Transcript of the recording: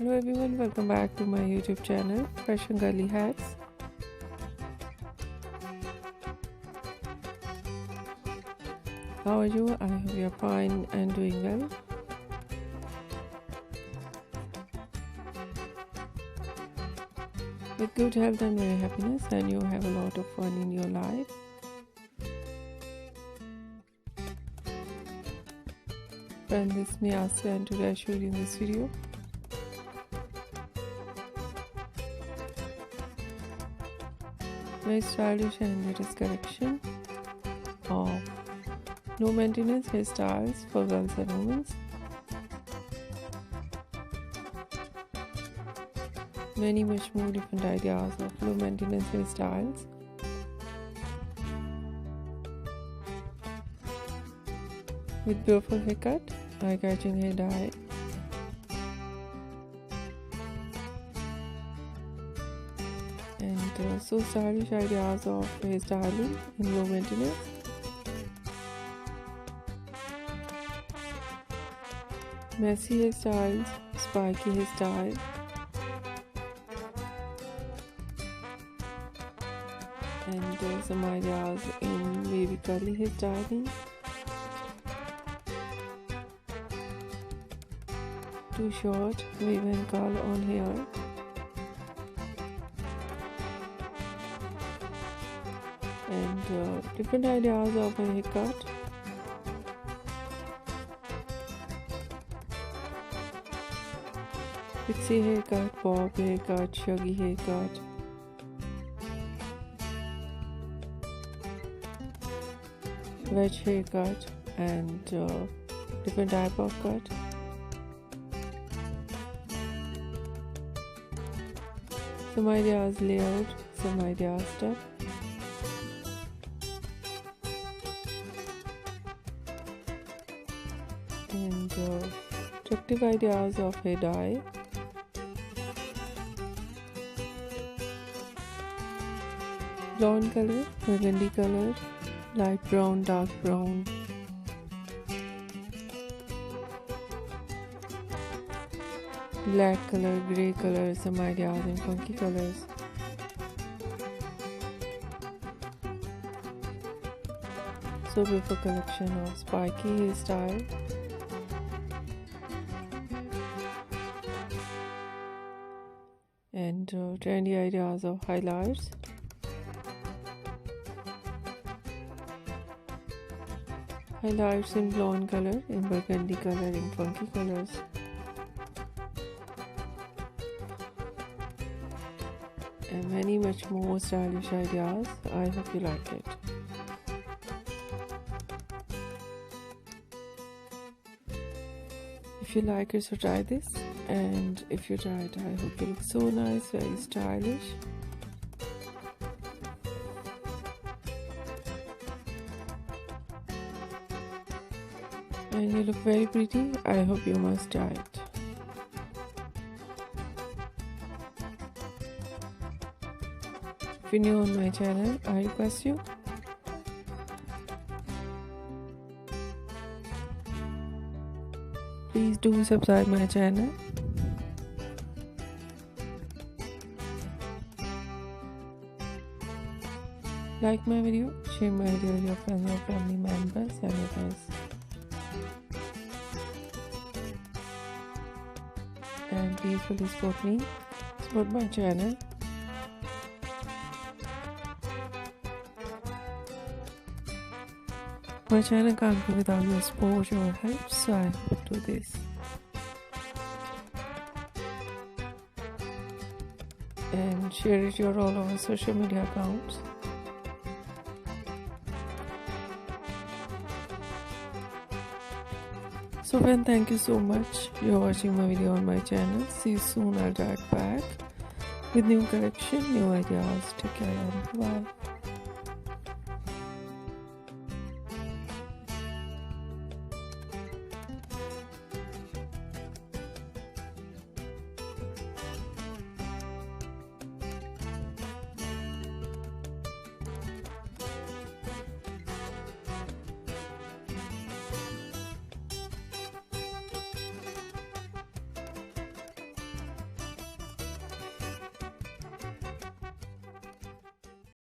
Hello everyone, welcome back to my YouTube channel Fashion Girly Hacks. How are you? I hope you are fine and doing well. With good health and very happiness, and you have a lot of fun in your life. Friends, this is me Asya, and today I showed you in this video very stylish and latest collection of low maintenance hairstyles for girls and women. Many much more different ideas of low maintenance hairstyles. With beautiful haircut, eye-catching hair dye, and so stylish ideas of hairstyling in low maintenance. Messy hairstyles, spiky hairstyle, and some ideas in wavy curly hairstyling. Too short wave and curl on hair. And different ideas of a haircut. Pixie haircut, bob haircut, shaggy haircut. Wedge haircut, and different type of cut. Some ideas layered, some ideas step. And attractive ideas of hair dye. Blonde color, burgundy color, light brown, dark brown. Black color, grey color, some ideas in funky colors. So beautiful collection of spiky hairstyle. And trendy ideas of highlights. Highlights in blonde color, in burgundy color, in funky colors. And many much more stylish ideas. I hope you like it. If you like it, so try this. And if you try it, I hope you look so nice, very stylish. And you look very pretty. I hope you must try it. If you're new on my channel, I request you please do subscribe my channel. Like my video, share my video with your friends or family members and others. And please fully support me, support my channel. My channel can't go without your support or help, so I hope to do this. And share it your all over social media accounts. So friends, thank you so much. You're watching my video on my channel. See you soon. I'll be back with new collection, new ideas. Take care and bye.